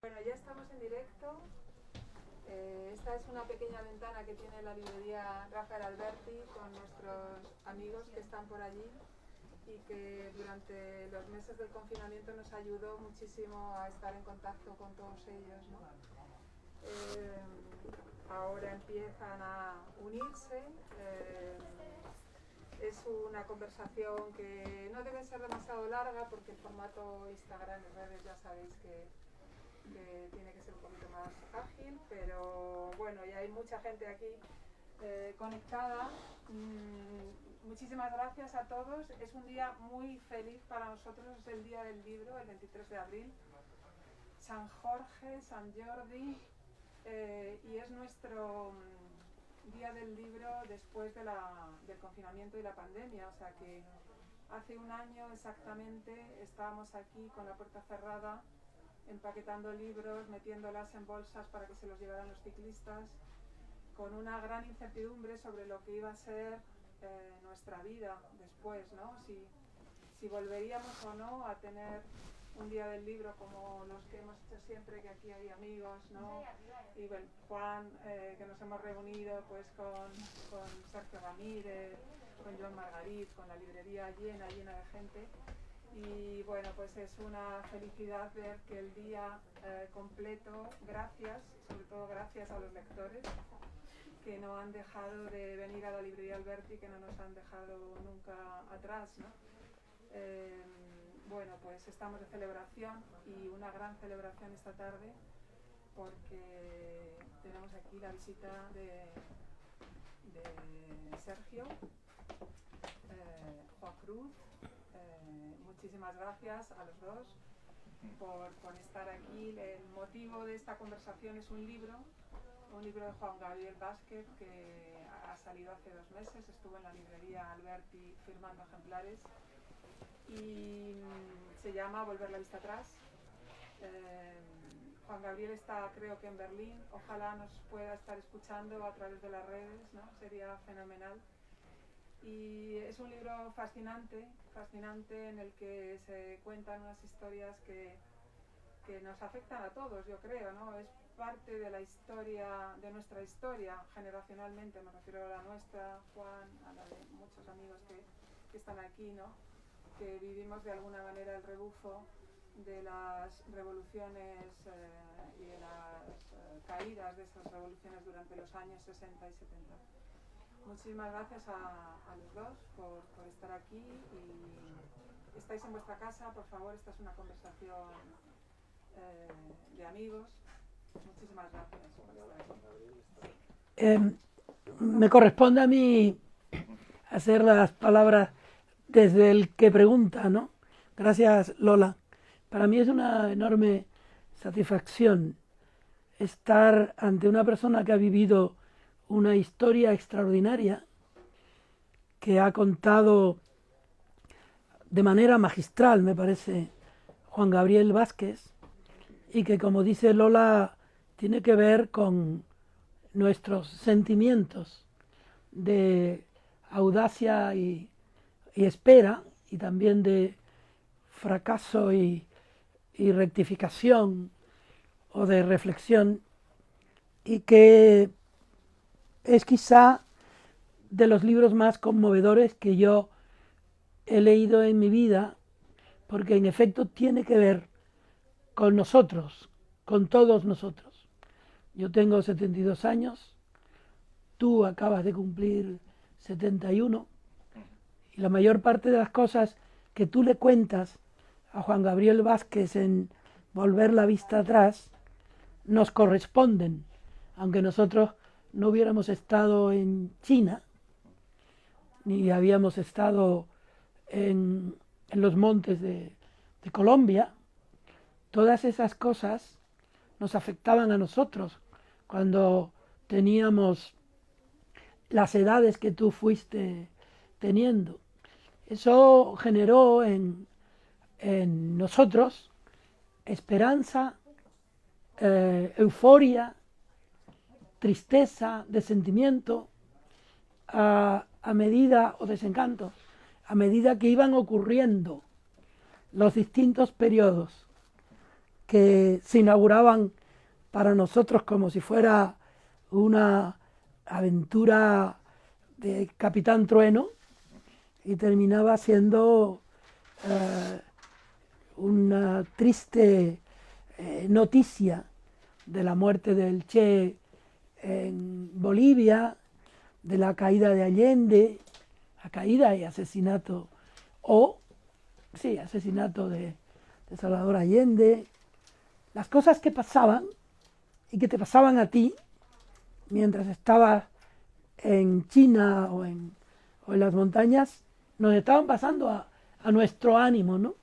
Bueno, ya estamos en directo. Esta es una pequeña ventana que tiene la librería Rafael Alberti con nuestros amigos que están por allí y que durante los meses del confinamiento nos ayudó muchísimo a estar en contacto con todos ellos, ¿no? Ahora empiezan a unirse. Es una conversación que no debe ser demasiado larga porque el formato Instagram y redes ya sabéis que tiene que ser un poquito más ágil, pero bueno, ya hay mucha gente aquí conectada. Muchísimas gracias a todos. Es un día muy feliz para nosotros, es el día del libro, el 23 de abril. San Jorge, San Jordi, y es nuestro día del libro después del confinamiento y la pandemia, o sea que hace un año exactamente estábamos aquí con la puerta cerrada, empaquetando libros, metiéndolas en bolsas para que se los llevaran los ciclistas, con una gran incertidumbre sobre lo que iba a ser nuestra vida después, ¿no? Si volveríamos o no a tener un día del libro como los que hemos hecho siempre, que aquí hay amigos, ¿no? Y bueno, Juan, que nos hemos reunido pues con Sergio Ramírez, con Joan Margarit, con la librería llena de gente. Y bueno, pues es una felicidad ver que el día completo, gracias, sobre todo gracias a los lectores que no han dejado de venir a la librería Alberti, que no nos han dejado nunca atrás, ¿no? Bueno, pues estamos de celebración y una gran celebración esta tarde porque tenemos aquí la visita de Sergio, Juan Cruz. Muchísimas gracias a los dos por estar aquí. El motivo de esta conversación es un libro de Juan Gabriel Vázquez que ha salido hace 2 meses, estuvo en la librería Alberti firmando ejemplares y se llama Volver la vista atrás. Juan Gabriel está, creo que en Berlín, ojalá nos pueda estar escuchando a través de las redes, ¿no? Sería fenomenal. Y es un libro fascinante en el que se cuentan unas historias que nos afectan a todos, yo creo, ¿no? Es parte de la historia, de nuestra historia, generacionalmente, me refiero a la nuestra, Juan, a la de muchos amigos que están aquí, ¿no? Que vivimos de alguna manera el rebufo de las revoluciones y de las caídas de esas revoluciones durante los años 60 y 70. Muchísimas gracias a los dos por estar aquí y estáis en vuestra casa, por favor, esta es una conversación de amigos. Muchísimas gracias por estar aquí. Me corresponde a mí hacer las palabras desde el que pregunta, ¿no? Gracias, Lola. Para mí es una enorme satisfacción estar ante una persona que ha vivido una historia extraordinaria, que ha contado de manera magistral, me parece, Juan Gabriel Vázquez, y que, como dice Lola, tiene que ver con nuestros sentimientos de audacia y espera, y también de fracaso y rectificación o de reflexión, y que es quizá de los libros más conmovedores que yo he leído en mi vida, porque en efecto tiene que ver con nosotros, con todos nosotros. Yo tengo 72 años, tú acabas de cumplir 71, y la mayor parte de las cosas que tú le cuentas a Juan Gabriel Vázquez en Volver la vista atrás nos corresponden, aunque nosotros no hubiéramos estado en China, ni habíamos estado en los montes de Colombia. Todas esas cosas nos afectaban a nosotros cuando teníamos las edades que tú fuiste teniendo. Eso generó en nosotros esperanza, euforia, tristeza, desentimiento, a medida, o desencanto, a medida que iban ocurriendo los distintos periodos que se inauguraban para nosotros como si fuera una aventura de Capitán Trueno y terminaba siendo una triste noticia de la muerte del Che en Bolivia, de la caída de Allende, la caída y asesinato, asesinato de Salvador Allende, las cosas que pasaban y que te pasaban a ti mientras estabas en China o en las montañas, nos estaban pasando a nuestro ánimo, ¿no?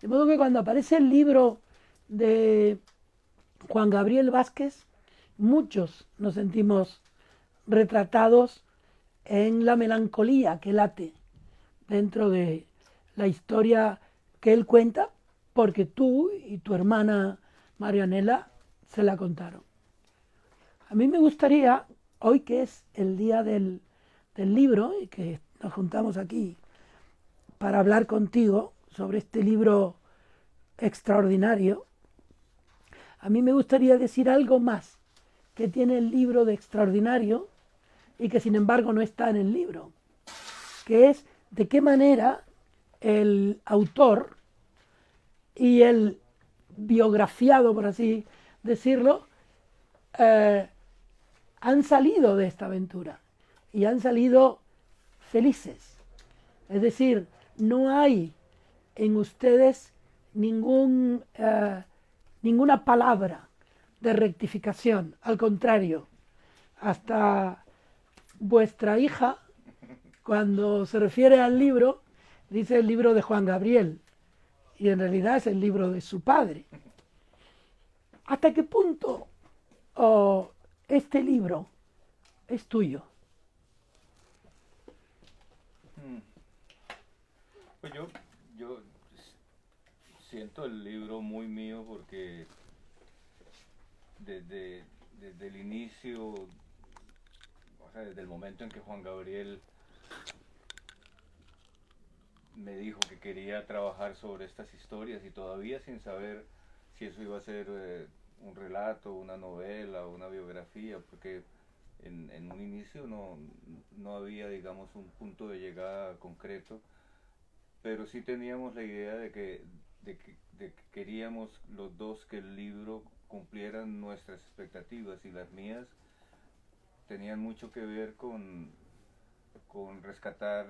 De modo que cuando aparece el libro de Juan Gabriel Vázquez, muchos nos sentimos retratados en la melancolía que late dentro de la historia que él cuenta, porque tú y tu hermana Marianela se la contaron. A mí me gustaría, hoy que es el día del libro y que nos juntamos aquí para hablar contigo sobre este libro extraordinario, a mí me gustaría decir algo más que tiene el libro de extraordinario y que sin embargo no está en el libro, que es de qué manera el autor y el biografiado, por así decirlo, han salido de esta aventura y han salido felices. Es decir, no hay en ustedes ninguna palabra de rectificación. Al contrario, hasta vuestra hija, cuando se refiere al libro, dice el libro de Juan Gabriel, y en realidad es el libro de su padre. ¿Hasta qué punto este libro es tuyo? Pues yo siento el libro muy mío porque desde el inicio, o sea, desde el momento en que Juan Gabriel me dijo que quería trabajar sobre estas historias y todavía sin saber si eso iba a ser un relato, una novela, una biografía, porque en un inicio no había, digamos, un punto de llegada concreto, pero sí teníamos la idea de que queríamos los dos que el libro cumpliera nuestras expectativas, y las mías tenían mucho que ver con rescatar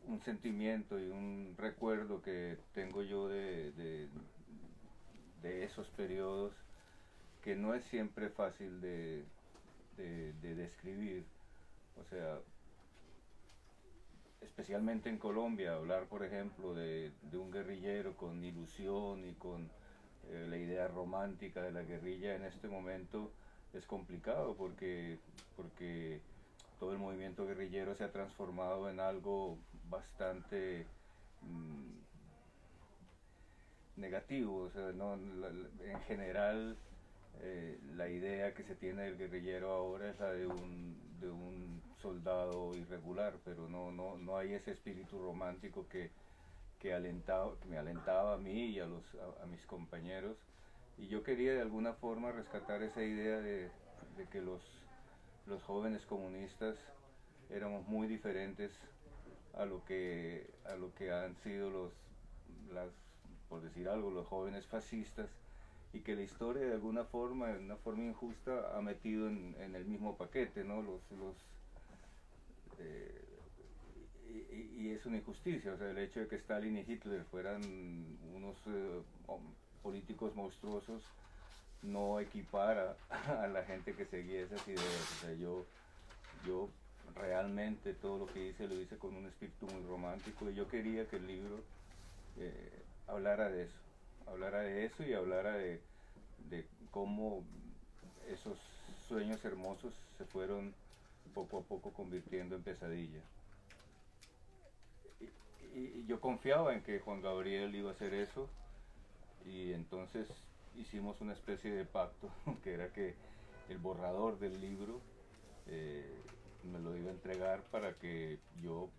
un sentimiento y un recuerdo que tengo yo de esos periodos, que no es siempre fácil de describir. O sea, especialmente en Colombia, hablar, por ejemplo, de un guerrillero con ilusión y con la idea romántica de la guerrilla en este momento es complicado, porque todo el movimiento guerrillero se ha transformado en algo bastante negativo. O sea, en general la idea que se tiene del guerrillero ahora es la de un soldado irregular, pero no hay ese espíritu romántico que me alentaba a mí y a mis compañeros, y yo quería de alguna forma rescatar esa idea de que los jóvenes comunistas éramos muy diferentes a lo que han sido por decir algo, los jóvenes fascistas, y que la historia de alguna forma, de una forma injusta, ha metido en el mismo paquete, ¿no? Y es una injusticia. O sea, el hecho de que Stalin y Hitler fueran unos políticos monstruosos no equipara a la gente que seguía esas ideas. O sea, yo realmente todo lo que hice lo hice con un espíritu muy romántico, y yo quería que el libro hablara de eso y hablara de cómo esos sueños hermosos se fueron poco a poco convirtiendo en pesadillas. Y yo confiaba en que Juan Gabriel iba a hacer eso, y entonces hicimos una especie de pacto, que era que el borrador del libro me lo iba a entregar para que yo,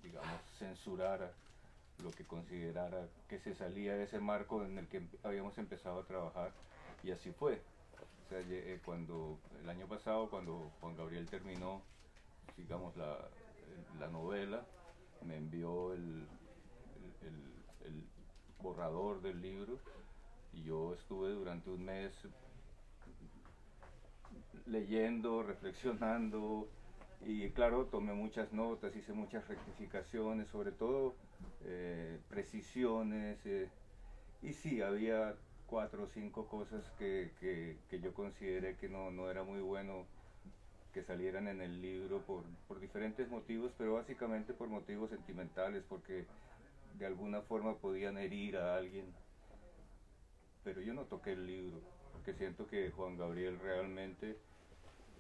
digamos, censurara lo que considerara que se salía de ese marco en el que habíamos empezado a trabajar, y así fue. O sea, cuando el año pasado, cuando Juan Gabriel terminó, digamos, la novela, me envió el borrador del libro, y yo estuve durante un mes leyendo, reflexionando, y claro, tomé muchas notas, hice muchas rectificaciones, sobre todo precisiones, y sí, había 4 o 5 cosas que yo consideré que no era muy bueno que salieran en el libro por diferentes motivos, pero básicamente por motivos sentimentales, porque de alguna forma podían herir a alguien. Pero yo no toqué el libro, porque siento que Juan Gabriel realmente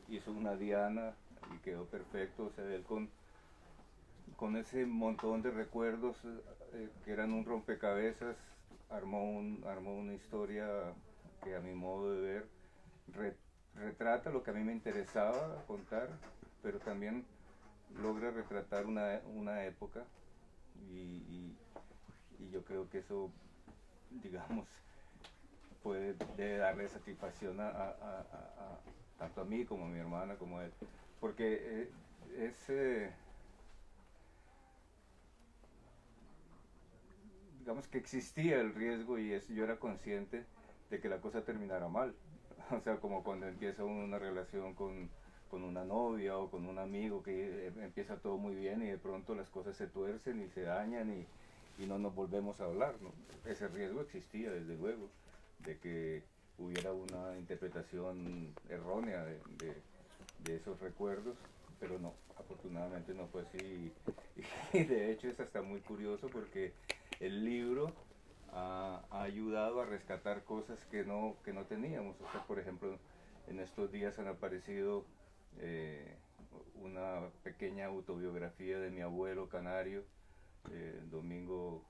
hizo una diana y quedó perfecto. O sea, él con ese montón de recuerdos que eran un rompecabezas, armó una historia que, a mi modo de ver, retrata lo que a mí me interesaba contar, pero también logra retratar una época, y yo creo que eso, digamos, debe darle satisfacción tanto a mí como a mi hermana como a él, porque digamos que existía el riesgo, y yo era consciente de que la cosa terminara mal. O sea, como cuando empieza una relación con una novia o con un amigo, que empieza todo muy bien y de pronto las cosas se tuercen y se dañan, y no nos volvemos a hablar, ¿no? Ese riesgo existía, desde luego, de que hubiera una interpretación errónea de esos recuerdos, pero no, afortunadamente no fue así, y de hecho es hasta muy curioso, porque el libro ha ayudado a rescatar cosas que no teníamos. O sea, por ejemplo, en estos días han aparecido una pequeña autobiografía de mi abuelo canario, Domingo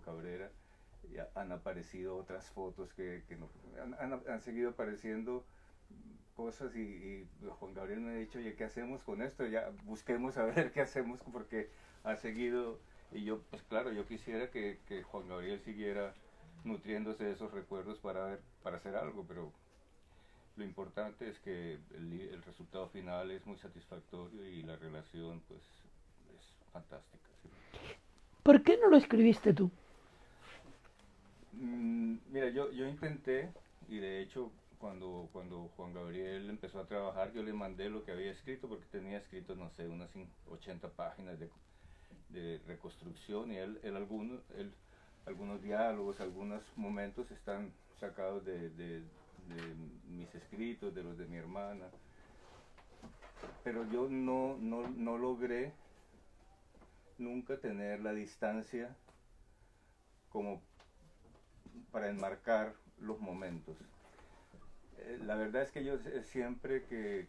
Cabrera, y han aparecido otras fotos que no, han seguido apareciendo cosas, y Juan Gabriel me ha dicho, oye, ¿qué hacemos con esto? Ya busquemos a ver qué hacemos, porque ha seguido. Y yo, pues claro, yo quisiera que Juan Gabriel siguiera nutriéndose de esos recuerdos para hacer algo, pero lo importante es que el resultado final es muy satisfactorio, y la relación pues es fantástica, ¿sí? ¿Por qué no lo escribiste tú? Mira, yo intenté, y de hecho cuando Juan Gabriel empezó a trabajar, yo le mandé lo que había escrito, porque tenía escrito, no sé, unas 80 páginas de reconstrucción, y algunos diálogos, algunos momentos están sacados de mis escritos, de los de mi hermana, pero yo no logré nunca tener la distancia como para enmarcar los momentos. La verdad es que yo siempre que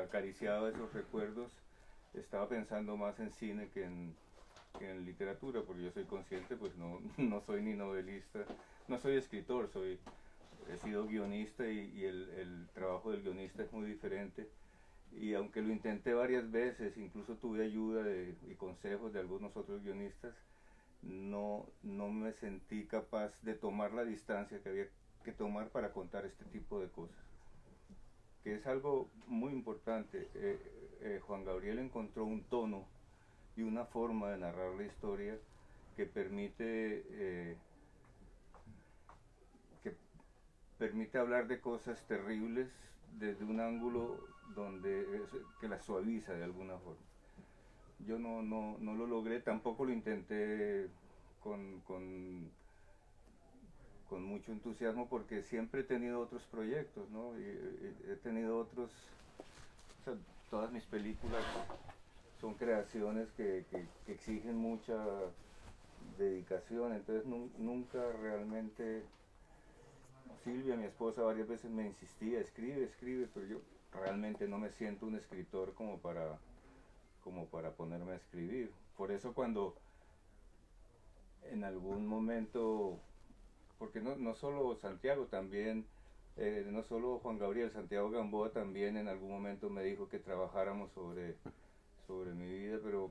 acariciaba esos recuerdos, estaba pensando más en cine que en literatura, porque yo soy consciente, pues no soy ni novelista, no soy escritor, he sido guionista, y el trabajo del guionista es muy diferente. Y aunque lo intenté varias veces, incluso tuve ayuda y consejos de algunos otros guionistas, no me sentí capaz de tomar la distancia que había que tomar para contar este tipo de cosas, que es algo muy importante. Juan Gabriel encontró un tono y una forma de narrar la historia que permite hablar de cosas terribles desde un ángulo que las suaviza de alguna forma. Yo no lo logré, tampoco lo intenté con mucho entusiasmo, porque siempre he tenido otros proyectos, ¿no? Y he tenido otros, o sea, todas mis películas son creaciones que exigen mucha dedicación, entonces nunca realmente. Silvia, mi esposa, varias veces me insistía, escribe, pero yo realmente no me siento un escritor como para ponerme a escribir. Por eso cuando en algún momento, porque no solo Santiago, también, no solo Juan Gabriel, Santiago Gamboa también en algún momento me dijo que trabajáramos sobre mi vida, pero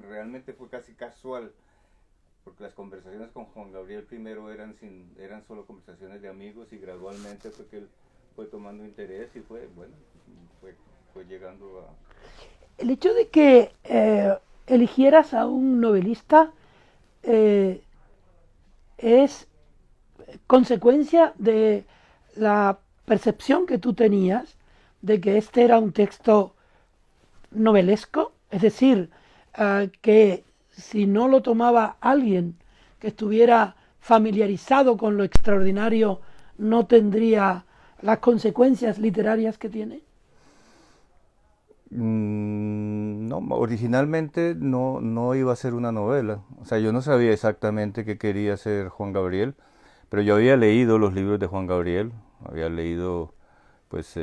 realmente fue casi casual, porque las conversaciones con Juan Gabriel primero eran solo conversaciones de amigos, y gradualmente fue que él fue tomando interés y fue llegando a... El hecho de que eligieras a un novelista es consecuencia de la percepción que tú tenías de que este era un texto novelesco, es decir, que si no lo tomaba alguien que estuviera familiarizado con lo extraordinario, no tendría las consecuencias literarias que tiene. No, originalmente no iba a ser una novela. O sea, yo no sabía exactamente qué quería hacer Juan Gabriel, pero yo había leído los libros de Juan Gabriel, había leído pues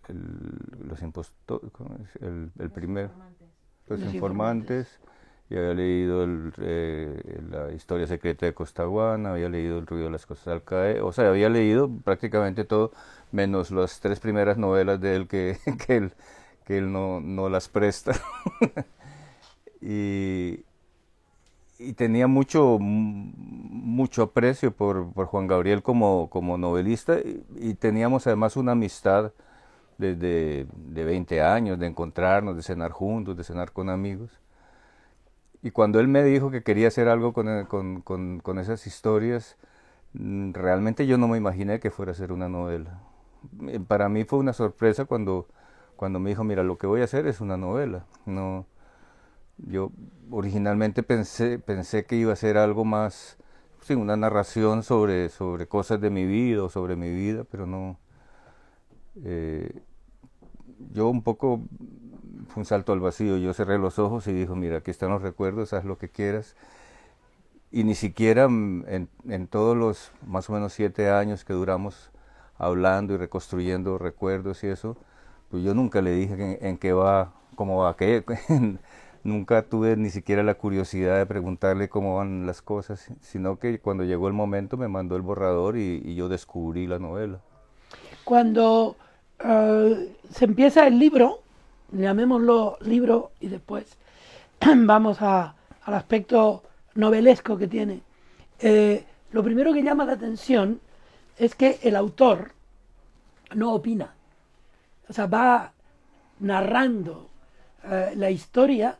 los impostores, el primer, los informantes, y había leído la historia secreta de Costaguana, había leído El ruido de las cosas al caer, o sea, había leído prácticamente todo, menos las 3 primeras novelas de él que él no las presta. y tenía mucho aprecio por Juan Gabriel como novelista, y teníamos además una amistad desde de 20 años, de encontrarnos, de cenar juntos, de cenar con amigos. Y cuando él me dijo que quería hacer algo con esas historias, realmente yo no me imaginé que fuera a ser una novela. Para mí fue una sorpresa cuando me dijo, mira, lo que voy a hacer es una novela. No, yo originalmente pensé que iba a ser algo más, sí, una narración sobre cosas de mi vida o sobre mi vida, pero no. Yo un poco fue un salto al vacío. Yo cerré los ojos y dijo, mira, aquí están los recuerdos, haz lo que quieras. Y ni siquiera en todos los más o menos 7 años que duramos hablando y reconstruyendo recuerdos y eso, pues yo nunca le dije en qué va, cómo va, qué. Nunca tuve ni siquiera la curiosidad de preguntarle cómo van las cosas, sino que cuando llegó el momento me mandó el borrador y yo descubrí la novela. Cuando se empieza el libro, llamémoslo libro, y después vamos al aspecto novelesco que tiene, lo primero que llama la atención es que el autor no opina. O sea, va narrando la historia,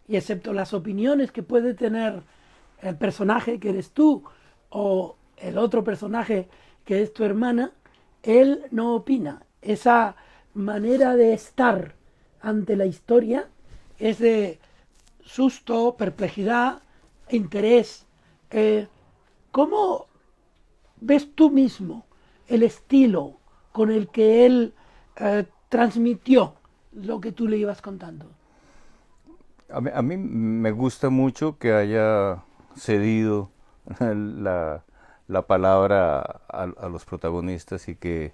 y excepto las opiniones que puede tener el personaje que eres tú o el otro personaje que es tu hermana, él no opina. Esa manera de estar ante la historia es de susto, perplejidad, interés. ¿Cómo ves tú mismo el estilo con el que él transmitió lo que tú le ibas contando? A mí me gusta mucho que haya cedido la palabra a los protagonistas, y que,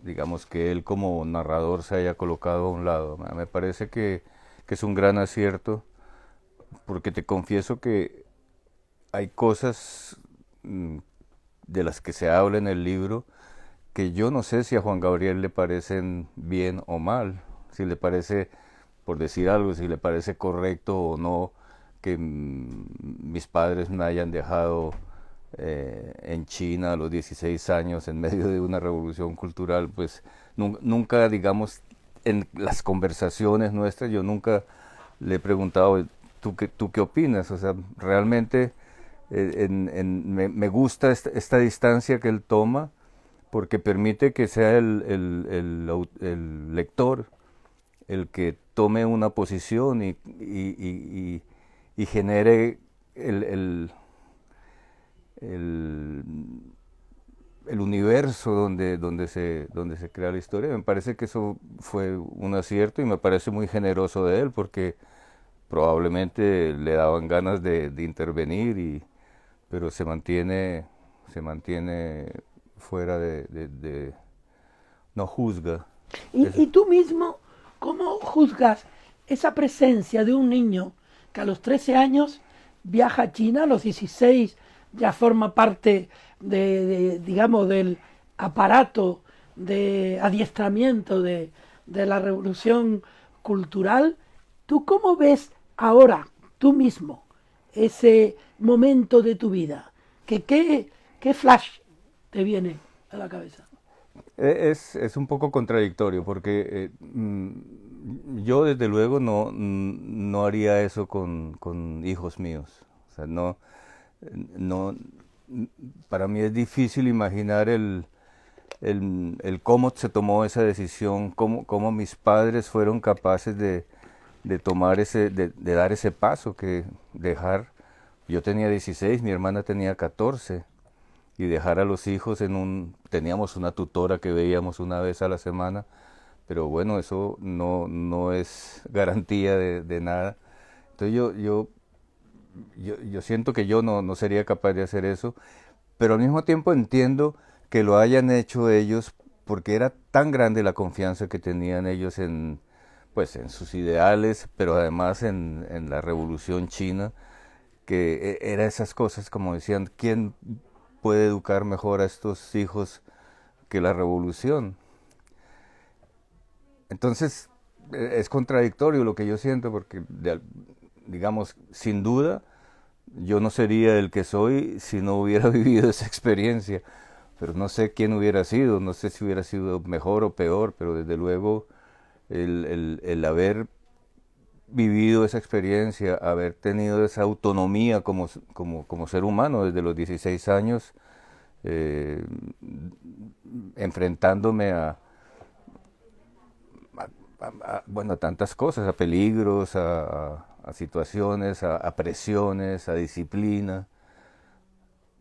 digamos, que él como narrador se haya colocado a un lado. Me parece que es un gran acierto, porque te confieso que hay cosas de las que se habla en el libro que yo no sé si a Juan Gabriel le parecen bien o mal, si le parece, por decir algo, si le parece correcto o no que mis padres me hayan dejado en China a los 16 años en medio de una revolución cultural. Pues nunca, digamos, en las conversaciones nuestras, yo nunca le he preguntado, ¿tú qué opinas? O sea, realmente me gusta esta distancia que él toma, porque permite que sea el lector el que tome una posición y genere el universo donde se crea la historia. Me parece que eso fue un acierto, y me parece muy generoso de él, porque probablemente le daban ganas de intervenir, pero se mantiene fuera no juzga. Y tú mismo, ¿cómo juzgas esa presencia de un niño que a los 13 años viaja a China, a los 16 ya forma parte digamos, del aparato de adiestramiento de la revolución cultural. ¿Tú cómo ves ahora, tú mismo, ese momento de tu vida? ¿Qué flash te viene a la cabeza? Es un poco contradictorio porque yo desde luego no haría eso con hijos míos. O sea, no, para mí es difícil imaginar el cómo se tomó esa decisión, cómo mis padres fueron capaces de tomar de dar ese paso, que dejar, yo tenía 16, mi hermana tenía 14, y dejar a los hijos teníamos una tutora que veíamos una vez a la semana, pero bueno, eso no es garantía de nada. Entonces yo siento que yo no sería capaz de hacer eso, pero al mismo tiempo entiendo que lo hayan hecho ellos porque era tan grande la confianza que tenían ellos pues, en sus ideales, pero además en la Revolución China, que era esas cosas, como decían, ¿quién puede educar mejor a estos hijos que la Revolución? Entonces, es contradictorio lo que yo siento, porque, digamos, sin duda, yo no sería el que soy si no hubiera vivido esa experiencia, pero no sé quién hubiera sido, no sé si hubiera sido mejor o peor, pero desde luego el haber vivido esa experiencia, haber tenido esa autonomía como ser humano desde los 16 años, eh, enfrentándome bueno, a tantas cosas, a peligros, a situaciones, a presiones, a disciplina,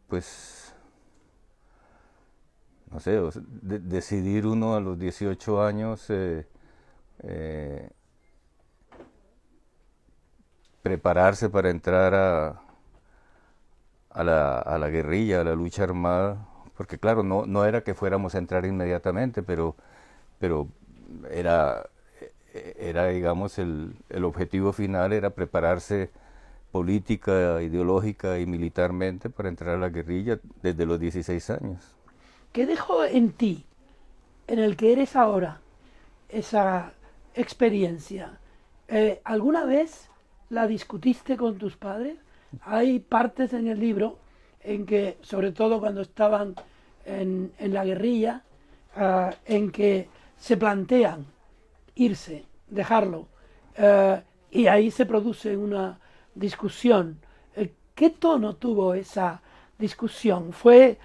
pues, no sé, decidir uno a los 18 años eh, prepararse para entrar a la guerrilla, a la lucha armada, porque claro, no era que fuéramos a entrar inmediatamente, pero era, digamos, el objetivo final era prepararse política, ideológica y militarmente para entrar a la guerrilla desde los 16 años. ¿Qué dejó en ti, en el que eres ahora, esa experiencia? ¿Alguna vez la discutiste con tus padres? Hay partes en el libro en que, sobre todo cuando estaban en la guerrilla, en que se plantean irse, dejarlo, y ahí se produce una discusión. ¿Qué tono tuvo esa discusión? ¿Fue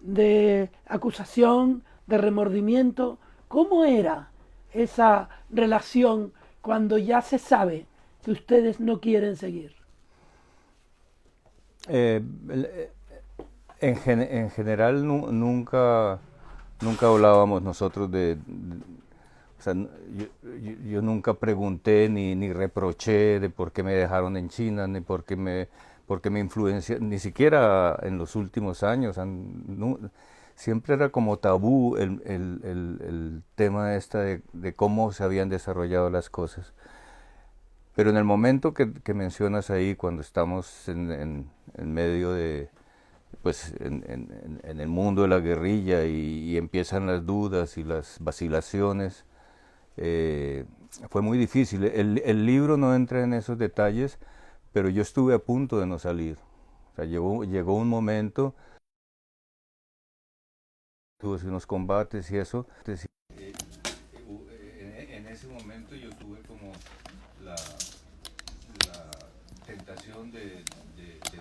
de acusación, de remordimiento? ¿Cómo era esa relación cuando ya se sabe que ustedes no quieren seguir? Eh, en general nunca hablábamos nosotros o sea, yo nunca pregunté ni reproché de por qué me dejaron en China, ni por qué me influencia, ni siquiera en los últimos años. Siempre era como tabú el tema de cómo se habían desarrollado las cosas. Pero en el momento que mencionas ahí, cuando estamos en medio pues en el mundo de la guerrilla y empiezan las dudas y las vacilaciones, fue muy difícil. El libro no entra en esos detalles, pero yo estuve a punto de no salir. O sea, llegó un momento, tuve unos combates y eso. En ese momento yo tuve como la tentación de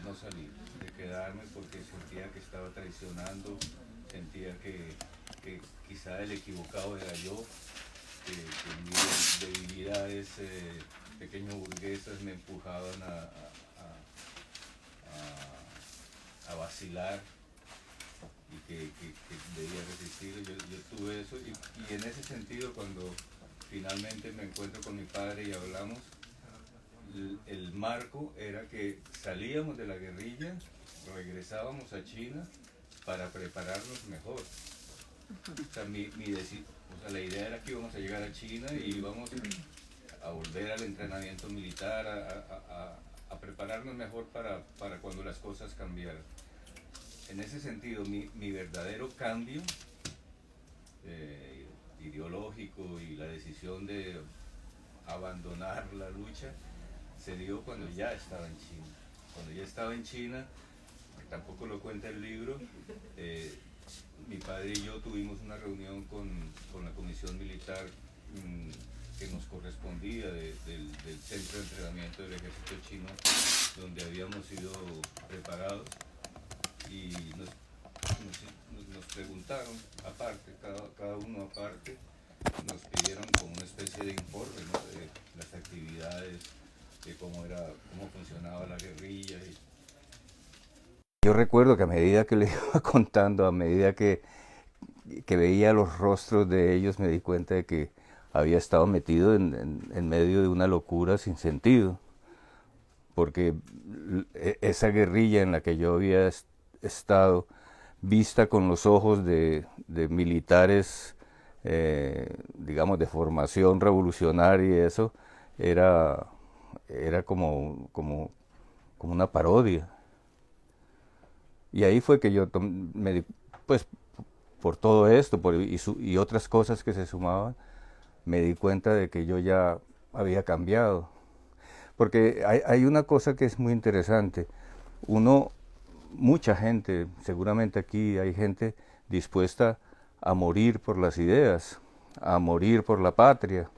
no salir, de quedarme porque sentía que estaba traicionando, sentía que quizá el equivocado era yo, que mis debilidades pequeño burguesas me empujaban a vacilar y que debía resistir. Yo tuve eso y en ese sentido cuando finalmente me encuentro con mi padre y hablamos, el marco era que salíamos de la guerrilla, regresábamos a China para prepararnos mejor. O sea, la idea era que íbamos a llegar a China y íbamos a volver al entrenamiento militar, a prepararnos mejor para cuando las cosas cambiaran. En ese sentido, mi verdadero cambio ideológico y la decisión de abandonar la lucha se dio cuando ya estaba en China. Cuando ya estaba en China, que tampoco lo cuenta el libro, mi padre y yo tuvimos una reunión con la comisión militar que nos correspondía del centro de entrenamiento del ejército chino, donde habíamos sido preparados, y nos preguntaron aparte, cada uno aparte, nos pidieron como una especie de informe, ¿no?, de las actividades, de cómo funcionaba la guerrilla. Yo recuerdo que a medida que le iba contando, a medida que veía los rostros de ellos, me di cuenta de que había estado metido en medio de una locura sin sentido, porque esa guerrilla en la que yo había estado, vista con los ojos de militares, digamos, de formación revolucionaria, y eso era como una parodia. Y ahí fue que yo pues por todo esto y otras cosas que se sumaban, me di cuenta de que yo ya había cambiado. Porque hay una cosa que es muy interesante. Mucha gente, seguramente aquí hay gente dispuesta a morir por las ideas, a morir por la patria.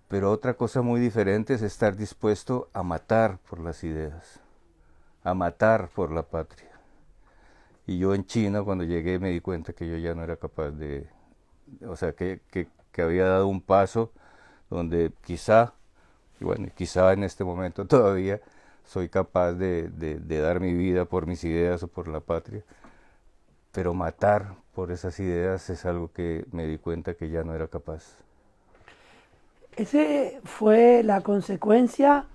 Pero otra cosa muy diferente es estar dispuesto a matar por las ideas, a matar por la patria. Y yo en China, cuando llegué, me di cuenta que yo ya no era capaz o sea, que había dado un paso donde quizá en este momento todavía soy capaz de dar mi vida por mis ideas o por la patria, pero matar por esas ideas es algo que me di cuenta que ya no era capaz. Ese fue la consecuencia,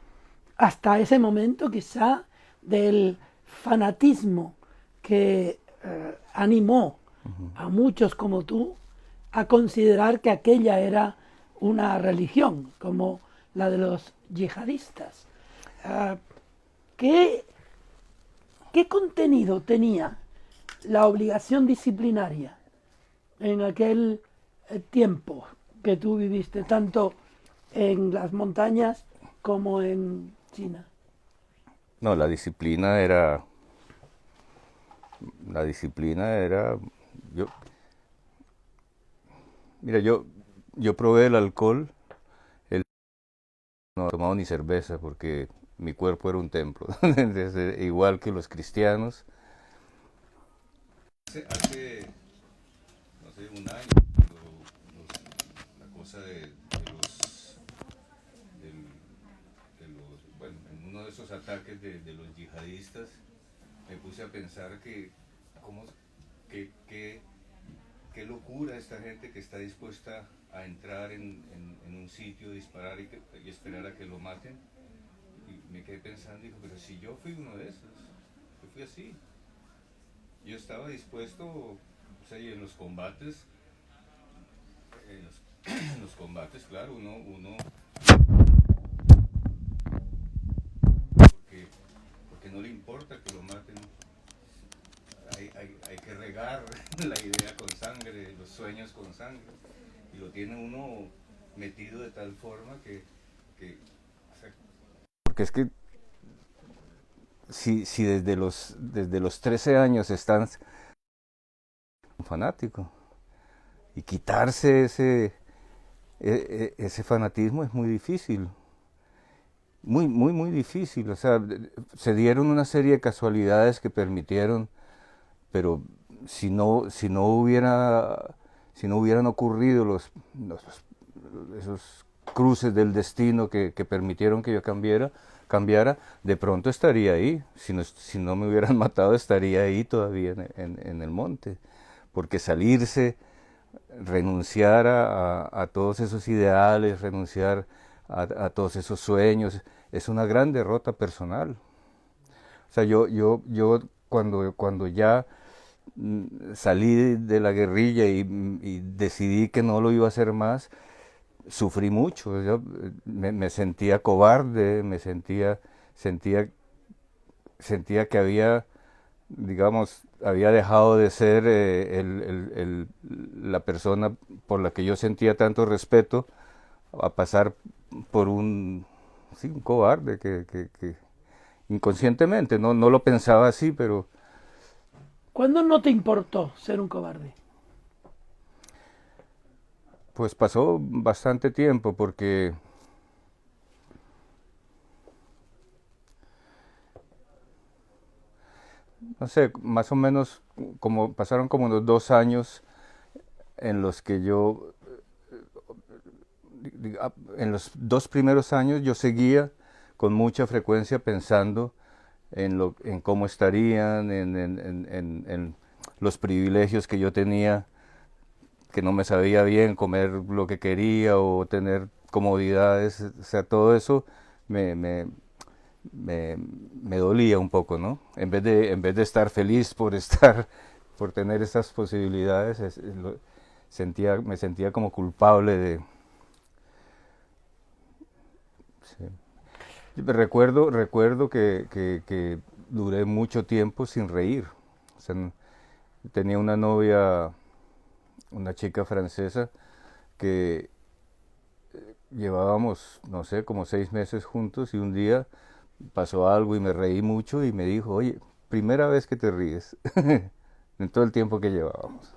hasta ese momento quizá, del fanatismo que animó a muchos como tú a considerar que aquella era una religión, como la de los yihadistas. ¿Qué contenido tenía la obligación disciplinaria en aquel tiempo que tú viviste, tanto en las montañas como en China? No, la disciplina era yo probé el alcohol, no he tomado ni cerveza porque mi cuerpo era un templo, igual que los cristianos. Hace no sé, un año, la cosa bueno, en uno de esos ataques de los yihadistas, me puse a pensar qué locura esta gente que está dispuesta a entrar en un sitio, disparar y esperar a que lo maten. Y me quedé pensando, digo, pero si yo fui uno de esos, yo fui así. Yo estaba dispuesto, o sea, y en los combates, claro, uno porque no le importa que lo maten. Hay que regar la idea con sangre, los sueños con sangre, y lo tiene uno metido de tal forma que o sea, porque es que si desde los 13 años están un fanático, y quitarse ese fanatismo es muy difícil, muy difícil. O sea, se dieron una serie de casualidades que permitieron, pero si no hubieran ocurrido esos cruces del destino que permitieron que yo cambiara, de pronto estaría ahí. Si no me hubieran matado, estaría ahí todavía en el monte. Porque salirse, renunciar a todos esos ideales, renunciar a todos esos sueños, es una gran derrota personal. O sea, yo cuando ya salí de la guerrilla y decidí que no lo iba a hacer más, sufrí mucho. Yo me sentía cobarde, sentía que había dejado de ser la persona por la que yo sentía tanto respeto a pasar por sí, un cobarde que inconscientemente, no lo pensaba así, pero ¿Cuándo no te importó ser un cobarde? pues pasó bastante tiempo porque no sé, más o menos pasaron como unos 2 años en los que yo, en los 2 primeros años yo seguía con mucha frecuencia pensando en cómo estarían, en los privilegios que yo tenía, que no me sabía bien comer lo que quería o tener comodidades, o sea, todo eso me, me, me dolía un poco, ¿no? En vez de estar feliz por por tener esas posibilidades, me sentía como culpable de... Sí. Recuerdo que duré mucho tiempo sin reír. O sea, tenía una novia, una chica francesa, que llevábamos, no sé, como 6 meses juntos y un día pasó algo y me reí mucho y me dijo, oye, primera vez que te ríes en todo el tiempo que llevábamos.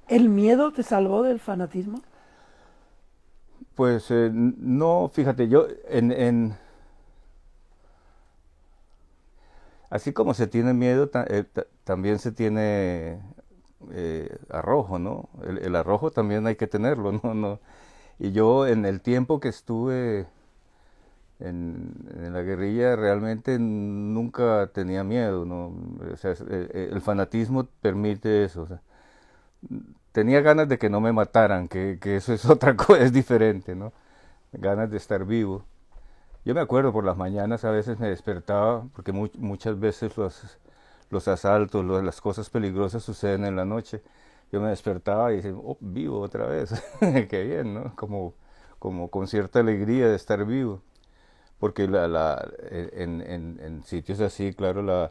¿El miedo te salvó del fanatismo? Pues no, fíjate, yo así como se tiene miedo, también se tiene arrojo, ¿no? El arrojo también hay que tenerlo, ¿no? No. Y yo en el tiempo que estuve en la guerrilla realmente nunca tenía miedo, ¿no? O sea, el fanatismo permite eso. O sea, tenía ganas de que no me mataran, que eso es otra cosa, es diferente, ¿no? Ganas de estar vivo. Yo me acuerdo por las mañanas a veces me despertaba, porque muchas veces los asaltos, las cosas peligrosas suceden en la noche. Yo me despertaba y decía, oh, vivo otra vez, qué bien, ¿no? Como con cierta alegría de estar vivo. Porque en sitios así, claro,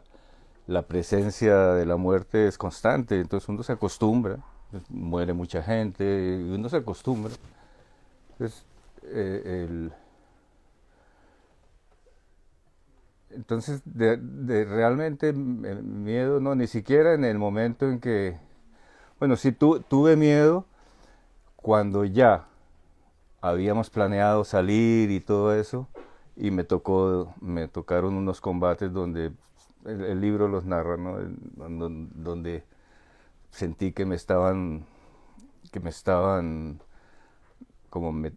la presencia de la muerte es constante, entonces uno se acostumbra, muere mucha gente y uno se acostumbra. Entonces, el Entonces, de realmente miedo, no, ni siquiera en el momento en que, bueno, sí tuve miedo cuando ya habíamos planeado salir y todo eso, y me tocaron unos combates donde el libro los narra, ¿no? Donde sentí que me estaban como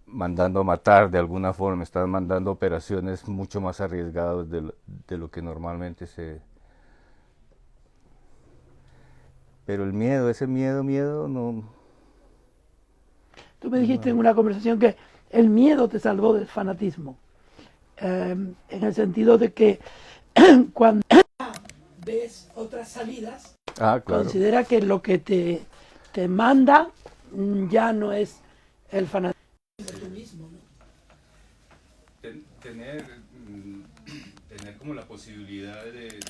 mandando a matar de alguna forma, me estaban mandando operaciones mucho más arriesgadas de lo que normalmente se... Pero el miedo, ese miedo, no... Tú me dijiste en una conversación que el miedo te salvó del fanatismo, en el sentido de que cuando ves otras salidas, Ah, claro. considera que lo que te manda ya no es el fanatismo de tú mismo, ¿no? Tener como la posibilidad de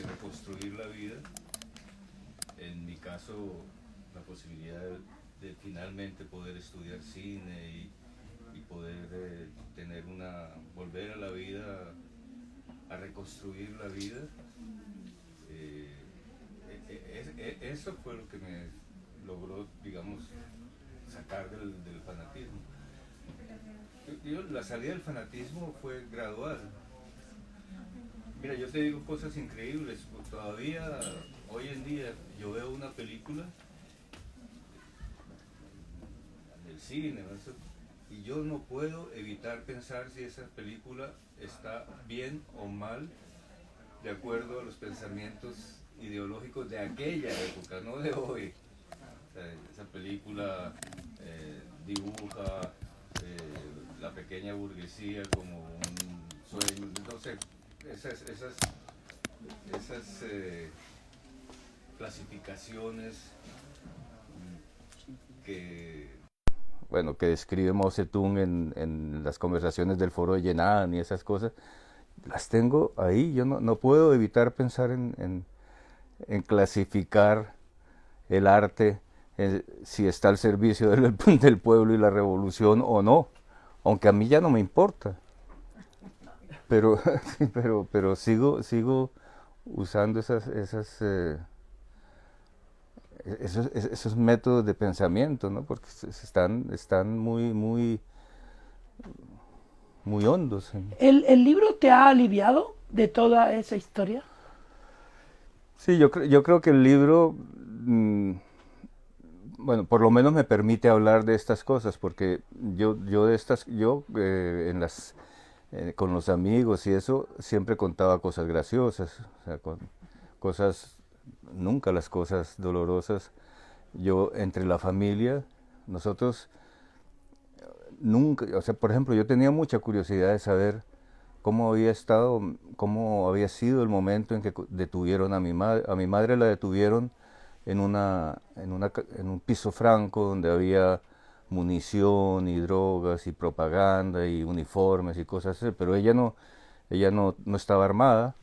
reconstruir la vida, en mi caso la posibilidad de finalmente poder estudiar cine y poder volver a la vida, a reconstruir la vida, eso fue lo que me logró, digamos, sacar del fanatismo. La salida del fanatismo fue gradual. Mira, yo te digo cosas increíbles. Todavía, hoy en día, yo veo una película en el cine, ¿no? Y yo no puedo evitar pensar si esa película está bien o mal de acuerdo a los pensamientos ideológicos de aquella época, no de hoy. O sea, esa película dibuja la pequeña burguesía como un sueño, no sé, esas clasificaciones que, bueno, que describe Mao Zedong en las conversaciones del foro de Yenan y esas cosas, las tengo ahí. Yo no puedo evitar pensar en clasificar el arte si está al servicio del pueblo y la revolución o no, aunque a mí ya no me importa. Pero, pero sigo usando esos métodos de pensamiento, ¿no? Porque están muy hondos. ¿El libro te ha aliviado de toda esa historia? Sí, yo creo que el libro, bueno, por lo menos me permite hablar de estas cosas, porque con los amigos y eso, siempre contaba cosas graciosas, o sea, nunca las cosas dolorosas. Yo, entre la familia, nosotros nunca, o sea, por ejemplo, yo tenía mucha curiosidad de saber cómo había sido el momento en que detuvieron a mi madre. A mi madre la detuvieron en un piso franco donde había munición y drogas y propaganda y uniformes y cosas así, pero ella no estaba armada.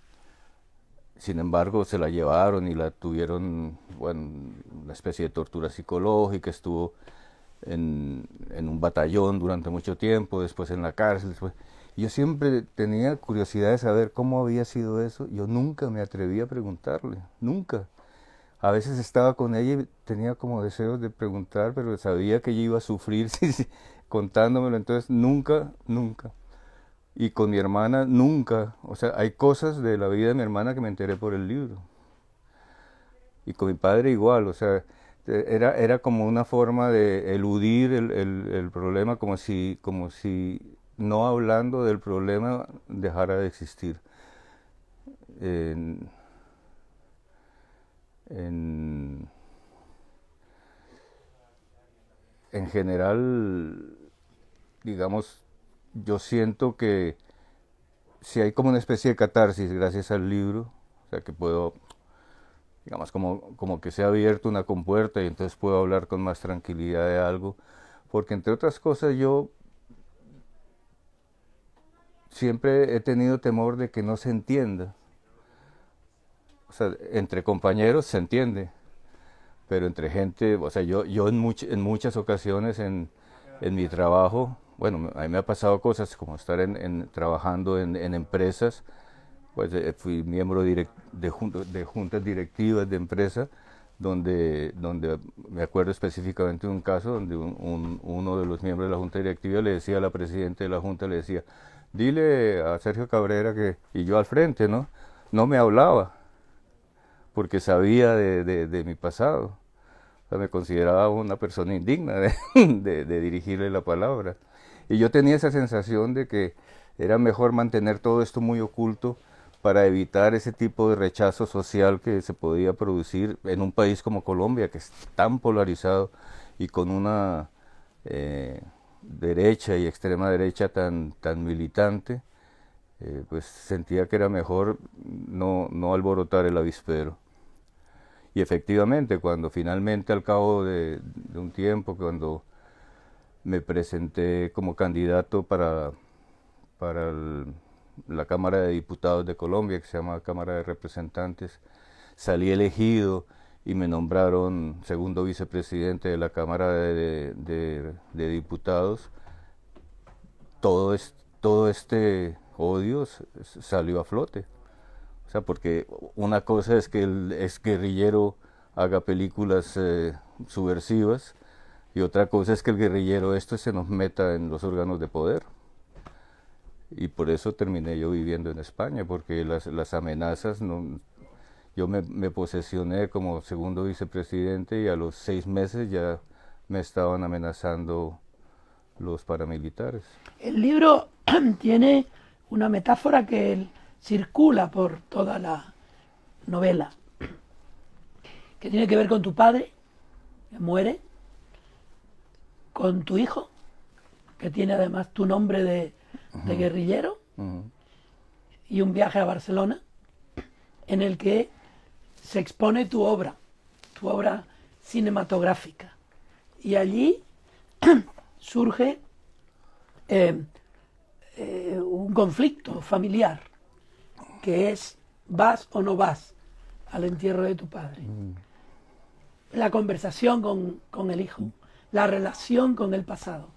Sin embargo, se la llevaron y la tuvieron, bueno, una especie de tortura psicológica. Estuvo en un batallón durante mucho tiempo, después en la cárcel. Yo siempre tenía curiosidad de saber cómo había sido eso. Yo nunca me atreví a preguntarle, nunca. A veces estaba con ella y tenía como deseos de preguntar, pero sabía que ella iba a sufrir contándomelo, entonces nunca. Y con mi hermana nunca. O sea, hay cosas de la vida de mi hermana que me enteré por el libro. Y con mi padre igual, o sea, era como una forma de eludir el problema, como si no hablando del problema dejara de existir. En general, digamos, yo siento que si hay como una especie de catarsis gracias al libro, o sea, que puedo, digamos, como que se ha abierto una compuerta y entonces puedo hablar con más tranquilidad de algo, porque entre otras cosas yo siempre he tenido temor de que no se entienda. O sea, entre compañeros se entiende, pero entre gente, o sea, yo en muchas ocasiones en mi trabajo, bueno, a mí me ha pasado cosas como estar trabajando en empresas, pues fui miembro de juntas directivas de empresas, donde me acuerdo específicamente de un caso donde uno de los miembros de la junta directiva le decía a la presidenta de la junta, le decía, dile a Sergio Cabrera que, y yo al frente, ¿no? No me hablaba, porque sabía de mi pasado. O sea, me consideraba una persona indigna de dirigirle la palabra. Y yo tenía esa sensación de que era mejor mantener todo esto muy oculto para evitar ese tipo de rechazo social que se podía producir en un país como Colombia, que es tan polarizado y con una derecha y extrema derecha tan militante. Pues sentía que era mejor no alborotar el avispero. Y efectivamente, cuando finalmente al cabo de un tiempo, cuando me presenté como candidato para la Cámara de Diputados de Colombia, que se llama Cámara de Representantes, salí elegido y me nombraron segundo vicepresidente de la Cámara de Diputados. Todo este odio salió a flote. O sea, porque una cosa es que el exguerrillero haga películas subversivas y otra cosa es que el guerrillero se nos meta en los órganos de poder. Y por eso terminé yo viviendo en España, porque las amenazas, yo me posesioné como segundo vicepresidente y a los 6 meses ya me estaban amenazando los paramilitares. El libro tiene una metáfora que circula por toda la novela, que tiene que ver con tu padre, que muere, con tu hijo, que tiene además tu nombre de guerrillero, y un viaje a Barcelona, en el que se expone tu obra cinematográfica. Y allí surge un conflicto familiar, que es, ¿vas o no vas al entierro de tu padre? la conversación con el hijo, la relación con el pasado,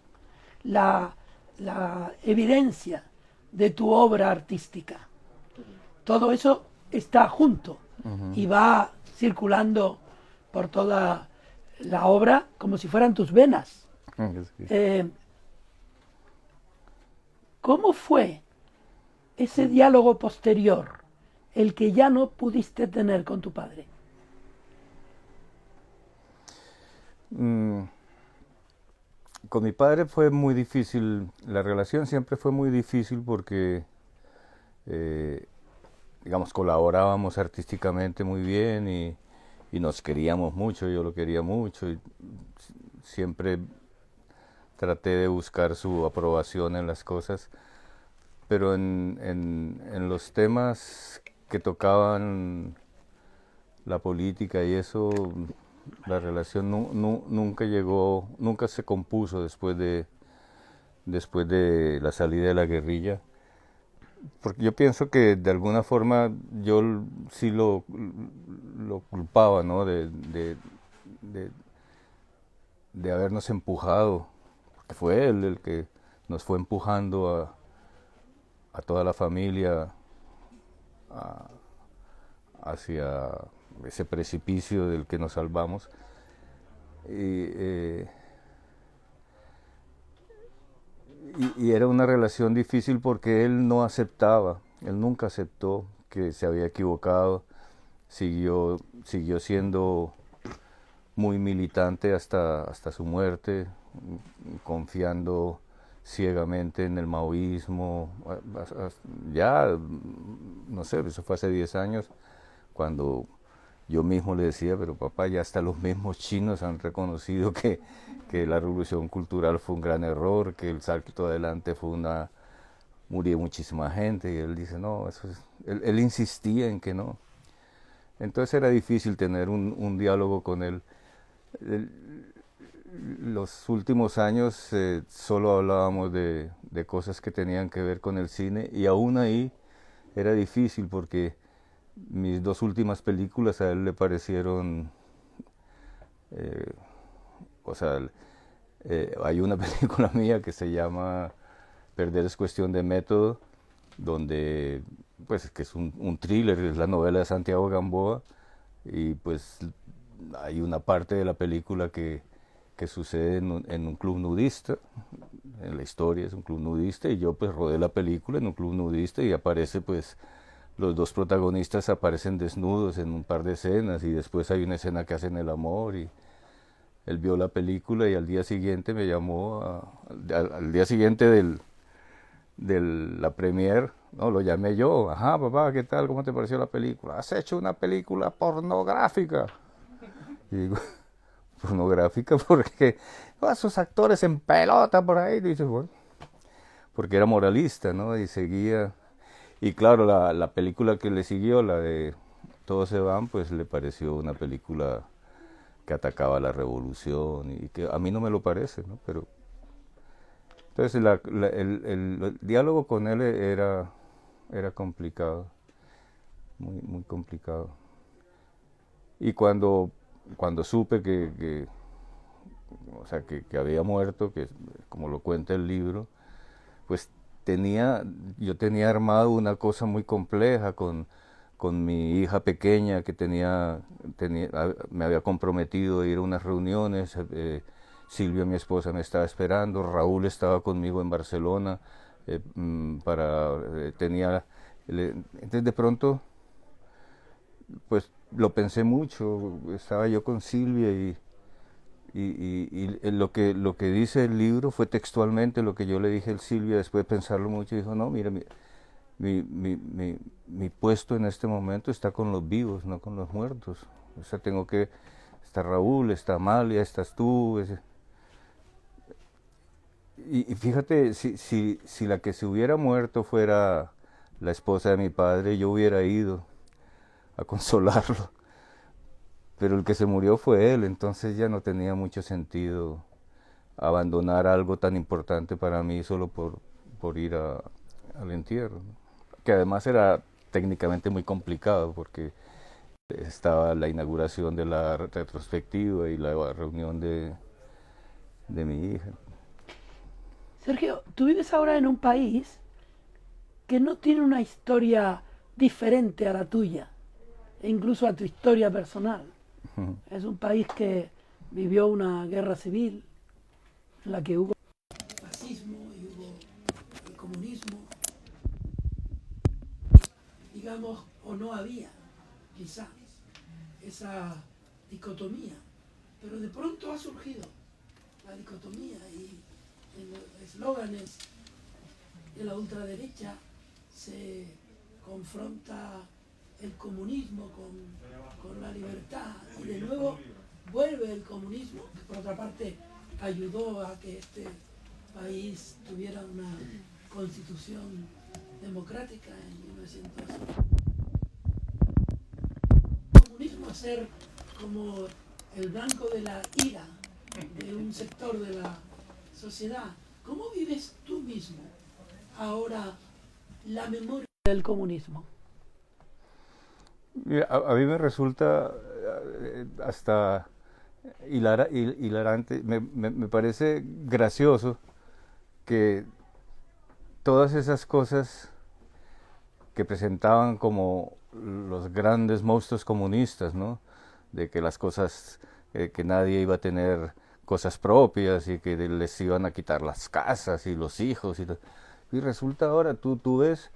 la evidencia de tu obra artística. Todo eso está junto y va circulando por toda la obra como si fueran tus venas. ¿Cómo fue ese diálogo posterior, el que ya no pudiste tener con tu padre? Con mi padre fue muy difícil, la relación siempre fue muy difícil porque, digamos, colaborábamos artísticamente muy bien y nos queríamos mucho, yo lo quería mucho y siempre traté de buscar su aprobación en las cosas, pero en los temas que tocaban la política y eso, la relación nunca llegó, nunca se compuso después de la salida de la guerrilla, porque yo pienso que de alguna forma yo sí lo culpaba, ¿no? de habernos empujado, porque fue él el que nos fue empujando a toda la familia hacia ese precipicio del que nos salvamos. Y era una relación difícil porque él no aceptaba, él nunca aceptó que se había equivocado, siguió siendo muy militante hasta su muerte, confiando ciegamente en el maoísmo. Ya, no sé, eso fue hace 10 años, cuando yo mismo le decía, pero papá, ya hasta los mismos chinos han reconocido que la revolución cultural fue un gran error, que el salto adelante murió muchísima gente, y él dice, no, él insistía en que no. Entonces era difícil tener un diálogo con él. Los últimos años solo hablábamos de cosas que tenían que ver con el cine, y aún ahí era difícil porque mis 2 últimas películas a él le parecieron, hay una película mía que se llama Perder es cuestión de método, donde, pues, que es un thriller, es la novela de Santiago Gamboa, y pues hay una parte de la película que sucede en un club nudista. En la historia es un club nudista, y yo pues rodé la película en un club nudista, y aparece, pues, los 2 protagonistas aparecen desnudos en un par de escenas, y después hay una escena que hacen el amor, y él vio la película y al día siguiente me llamó, al día siguiente de la premier, no, lo llamé yo, ajá, papá, ¿qué tal? ¿Cómo te pareció la película? Has hecho una película pornográfica. Y digo, pornográfica porque esos actores en pelota por ahí, dice, bueno, porque era moralista, ¿no? Y seguía. Y claro, la película que le siguió, la de Todos se van, pues le pareció una película que atacaba la revolución, y que a mí no me lo parece, ¿no? Pero entonces el diálogo con él era complicado, muy, muy complicado. Y cuando supe o sea, que había muerto, que como lo cuenta el libro, pues yo tenía armado una cosa muy compleja con mi hija pequeña, que me había comprometido a ir a unas reuniones. Silvia, mi esposa, me estaba esperando, Raúl estaba conmigo en Barcelona, entonces de pronto, pues lo pensé mucho, estaba yo con Silvia, y lo que dice el libro fue textualmente lo que yo le dije a Silvia después de pensarlo mucho. Dijo, no, mira, mi puesto en este momento está con los vivos, no con los muertos. O sea, está Raúl, está Amalia, estás tú. Y fíjate, si la que se hubiera muerto fuera la esposa de mi padre, yo hubiera ido a consolarlo. Pero el que se murió fue él, entonces ya no tenía mucho sentido abandonar algo tan importante para mí solo por ir al entierro, ¿no? Que además era técnicamente muy complicado, porque estaba la inauguración de la retrospectiva y la reunión de mi hija. Sergio, tú vives ahora en un país que no tiene una historia diferente a la tuya, e incluso a tu historia personal. Es un país que vivió una guerra civil en la que hubo fascismo y hubo el comunismo, digamos, o no había, quizá, esa dicotomía, pero de pronto ha surgido la dicotomía y en los eslóganes de la ultraderecha se confronta el comunismo con la libertad y de nuevo vuelve el comunismo, que por otra parte ayudó a que este país tuviera una constitución democrática en 1900. El comunismo a ser como el blanco de la ira de un sector de la sociedad. ¿Cómo vives tú mismo ahora la memoria del comunismo? A mí me resulta hasta hilarante, me parece gracioso que todas esas cosas que presentaban como los grandes monstruos comunistas, ¿no? De que las cosas, que nadie iba a tener cosas propias y que les iban a quitar las casas y los hijos y resulta ahora, tú ves,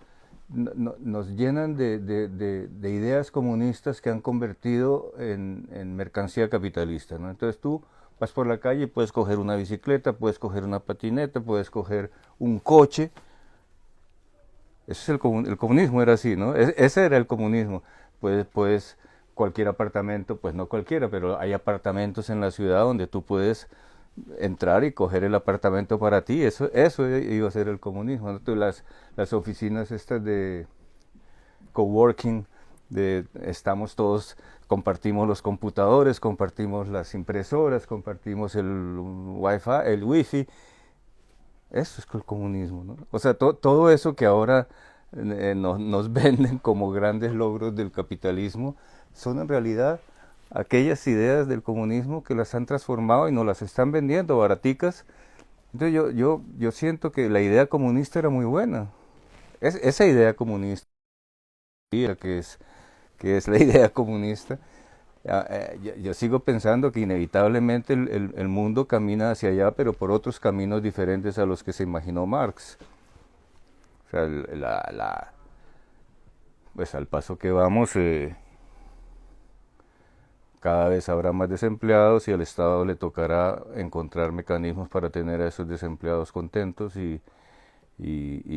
nos llenan de ideas comunistas que han convertido en mercancía capitalista, ¿no? Entonces tú vas por la calle y puedes coger una bicicleta, puedes coger una patineta, puedes coger un coche. Ese es el comunismo era así, ¿no? Ese era el comunismo. Pues cualquier apartamento, pues no cualquiera, pero hay apartamentos en la ciudad donde tú puedes entrar y coger el apartamento para ti. Eso iba a ser el comunismo, ¿no? Las oficinas estas de coworking, estamos todos, compartimos los computadores, compartimos las impresoras, compartimos el wifi. Eso es el comunismo, ¿no? O sea, todo eso que ahora nos venden como grandes logros del capitalismo son en realidad aquellas ideas del comunismo que las han transformado y nos las están vendiendo baraticas. Entonces yo siento que la idea comunista era muy buena. Esa idea comunista, que es la idea comunista, yo sigo pensando que inevitablemente el mundo camina hacia allá, pero por otros caminos diferentes a los que se imaginó Marx. O sea, pues al paso que vamos, cada vez habrá más desempleados y al Estado le tocará encontrar mecanismos para tener a esos desempleados contentos y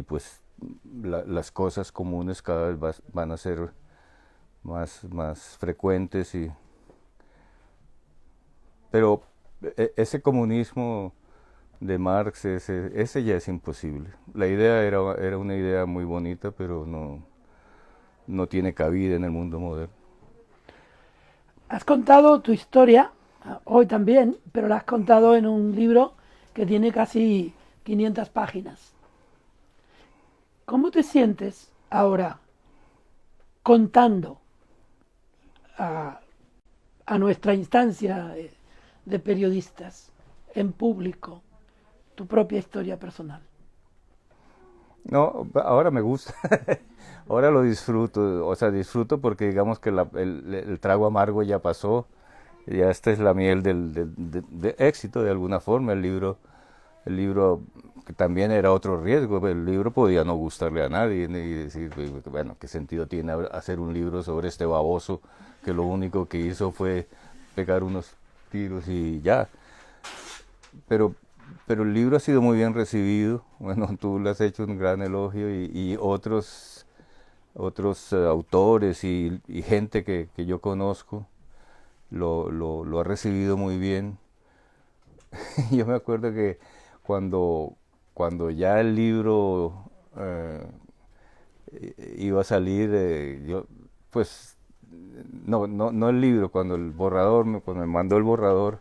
pues las cosas comunes cada vez van a ser más frecuentes pero ese comunismo de Marx, ese ya es imposible. La idea era una idea muy bonita, pero no tiene cabida en el mundo moderno. Has contado tu historia hoy también, pero la has contado en un libro que tiene casi 500 páginas. ¿Cómo te sientes ahora contando a nuestra instancia de periodistas en público tu propia historia personal? No, ahora me gusta, ahora lo disfruto, o sea, disfruto porque digamos que el trago amargo ya pasó, ya esta es la miel de éxito de alguna forma. El libro que también era otro riesgo, el libro podía no gustarle a nadie y decir, bueno, ¿qué sentido tiene hacer un libro sobre este baboso que lo único que hizo fue pegar unos tiros y ya? Pero el libro ha sido muy bien recibido. Bueno, tú le has hecho un gran elogio y otros autores y gente que yo conozco lo ha recibido muy bien. Yo me acuerdo que cuando ya el libro iba a salir, yo pues no el libro, cuando me mandó el borrador,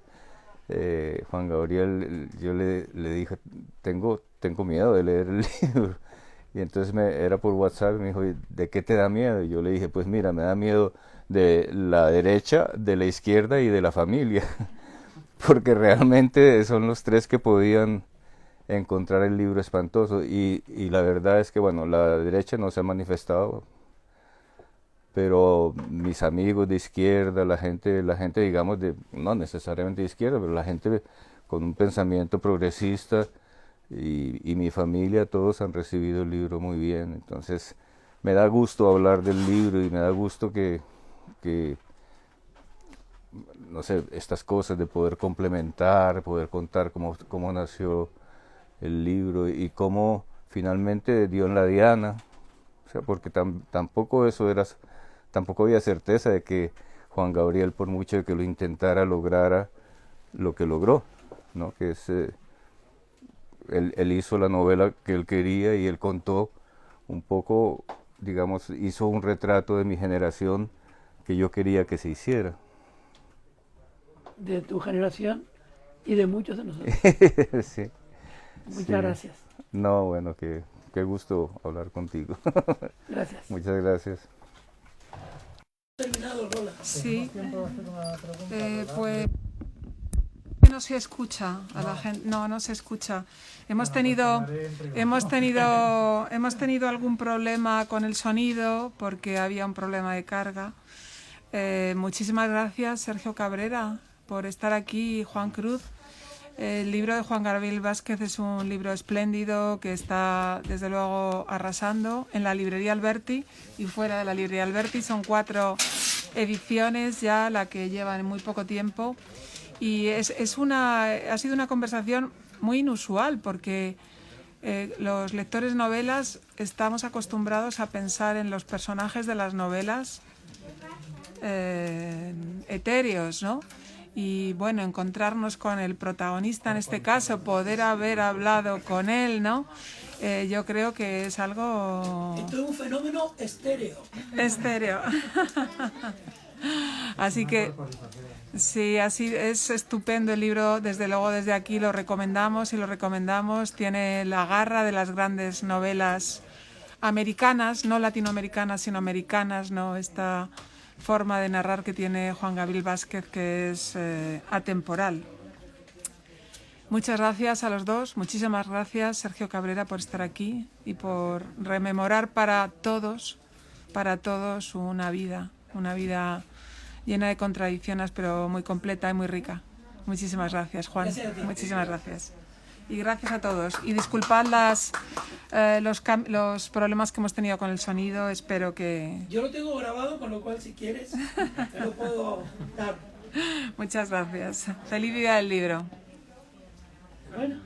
Juan Gabriel, yo le dije, tengo miedo de leer el libro. Y entonces era por WhatsApp, me dijo, "¿Y de qué te da miedo?" Y yo le dije, pues mira, me da miedo de la derecha, de la izquierda y de la familia, porque realmente son los tres que podían encontrar el libro espantoso. Y la verdad es que, bueno, la derecha no se ha manifestado, pero mis amigos de izquierda, la gente digamos, no necesariamente de izquierda, pero la gente con un pensamiento progresista y mi familia, todos han recibido el libro muy bien. Entonces me da gusto hablar del libro y me da gusto que no sé, estas cosas de poder complementar, poder contar cómo nació el libro y cómo finalmente dio en la diana. O sea, porque tampoco eso era, tampoco había certeza de que Juan Gabriel, por mucho de que lo intentara, lograra lo que logró, ¿no? Que es, él hizo la novela que él quería y él contó un poco, digamos, hizo un retrato de mi generación que yo quería que se hiciera. De tu generación y de muchos de nosotros. Sí, Muchas sí. gracias. No, bueno, qué gusto hablar contigo. Gracias. Muchas gracias. Terminado, Lola. Sí, pues no se escucha a la gente, no se escucha. Hemos tenido algún problema con el sonido porque había un problema de carga. Muchísimas gracias, Sergio Cabrera, por estar aquí, Juan Cruz. El libro de Juan Gabriel Vázquez es un libro espléndido que está, desde luego, arrasando en la librería Alberti y fuera de la librería Alberti. Son 4 ediciones ya, la que llevan en muy poco tiempo. Y ha sido una conversación muy inusual porque los lectores de novelas estamos acostumbrados a pensar en los personajes de las novelas etéreos, ¿no? Y bueno, encontrarnos con el protagonista, en este caso, poder haber hablado con él, ¿no? Yo creo que es algo... Esto es un fenómeno estéreo. Estéreo. Así que sí, así es estupendo el libro, desde luego desde aquí lo recomendamos y lo recomendamos. Tiene la garra de las grandes novelas americanas, no latinoamericanas, sino americanas, ¿no? Esta forma de narrar que tiene Juan Gabriel Vázquez, que es atemporal. Muchas gracias a los dos, muchísimas gracias, Sergio Cabrera, por estar aquí y por rememorar para todos una vida llena de contradicciones, pero muy completa y muy rica. Muchísimas gracias, Juan. Muchísimas gracias. Y gracias a todos. Y disculpad los problemas que hemos tenido con el sonido. Espero que... Yo lo tengo grabado, con lo cual, si quieres, lo puedo dar. Muchas gracias. Feliz día del libro. Bueno.